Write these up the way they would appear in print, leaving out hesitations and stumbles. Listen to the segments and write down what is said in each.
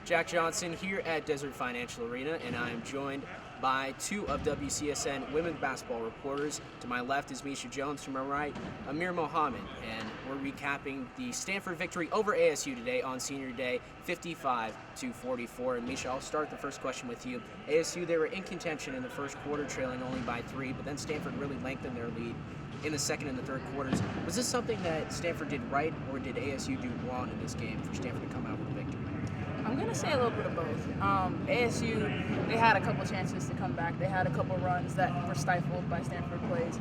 Jack Johnson here at Desert Financial Arena, and I am joined by two of WCSN women's basketball reporters. To my left is Misha Jones, to my right, Amir Mohammad, and we're recapping the Stanford victory over ASU today on Senior Day, 55-44. And Misha, I'll start the first question with you. ASU, they were in contention in the first quarter, trailing only by 3, but then Stanford really lengthened their lead in the second and the third quarters. Was this something that Stanford did right, or did ASU do wrong in this game for Stanford to come out with a victory? I'm going to say a little bit of both. ASU, they had a couple chances to come back. They had a couple runs that were stifled by Stanford plays.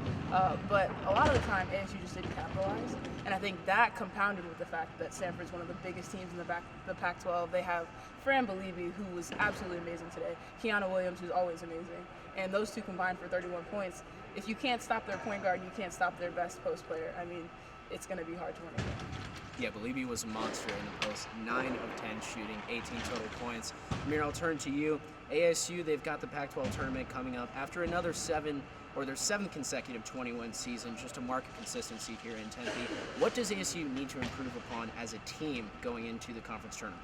But a lot of the time, ASU just didn't capitalize. And I think that compounded with the fact that Stanford's one of the biggest teams in the Pac-12. They have Fran Believy, who was absolutely amazing today. Kiana Williams, who's always amazing. And those two combined for 31 points. If you can't stop their point guard, you can't stop their best post player. I mean, it's going to be hard to win a game. Yeah, Believy was a monster in the post. 9 of 10 shooting, 18 total points. Amir, I'll turn to you. ASU, they've got the Pac-12 tournament coming up after another their seventh consecutive 21 season, just a mark of consistency here in Tempe. What does ASU need to improve upon as a team going into the conference tournament?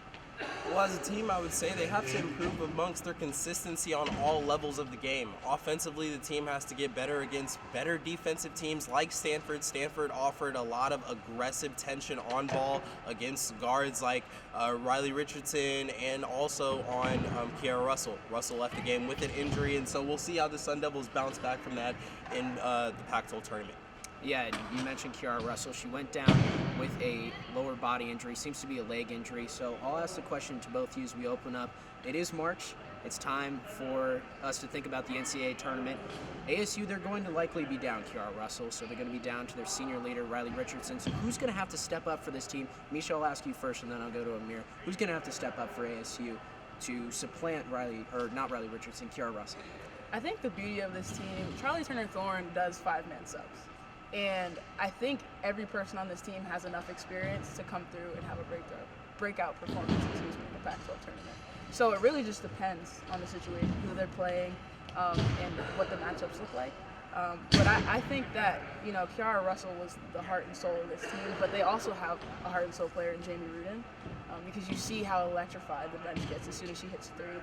Well, as a team, I would say they have to improve amongst their consistency on all levels of the game. Offensively, the team has to get better against better defensive teams like Stanford. Stanford offered a lot of aggressive tension on ball against guards like Riley Richardson and also on Kiara Russell. Russell left the game with an injury, and so we'll see how the Sun Devils bounce back from that in the Pac-12 tournament. Yeah, and you mentioned Kiara Russell. She went down with a lower body injury, seems to be a leg injury. So I'll ask the question to both of you as we open up. It is March. It's time for us to think about the NCAA tournament. ASU, they're going to likely be down Kiara Russell, so they're going to be down to their senior leader, Riley Richardson. So who's going to have to step up for this team? Misha, I'll ask you first, and then I'll go to Amir. Who's going to have to step up for ASU to supplant Riley Richardson, Kiara Russell? I think the beauty of this team, Charlie Turner-Thorne does 5-man subs. And I think every person on this team has enough experience to come through and have a breakout performance in the Pac-12 tournament. So it really just depends on the situation, who they're playing, and what the matchups look like. But I think that, Kiara Russell was the heart and soul of this team, but they also have a heart and soul player in Jamie Rudin, because you see how electrified the bench gets as soon as she hits a three,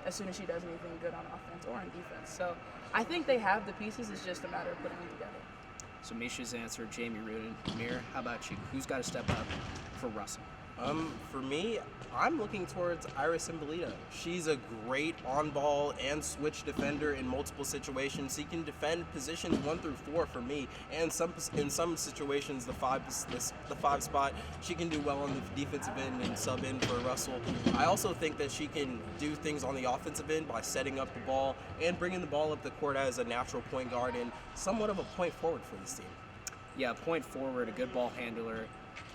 as soon as she does anything good on offense or on defense. So I think they have the pieces. It's just a matter of putting them together. So Misha's answer, Jamie Rudin. Amir, how about you? Who's got to step up for Russell? For me, I'm looking towards Iris Imbolita. She's a great on-ball and switch defender in multiple situations. She can defend positions 1 through 4 for me, and in some situations the five spot. She can do well on the defensive end and sub in for Russell. I also think that she can do things on the offensive end by setting up the ball and bringing the ball up the court as a natural point guard and somewhat of a point forward for this team. Yeah, point forward, a good ball handler,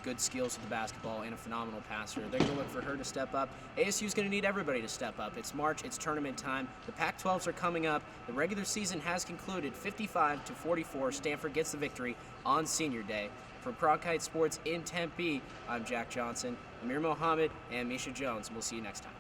good skills with the basketball, and a phenomenal passer. They're going to look for her to step up. ASU's going to need everybody to step up. It's March, it's tournament time. The Pac-12s are coming up. The regular season has concluded 55-44. Stanford gets the victory on Senior Day. For Cronkite Sports in Tempe, I'm Jack Johnson, Amir Mohammad, and Misha Jones. We'll see you next time.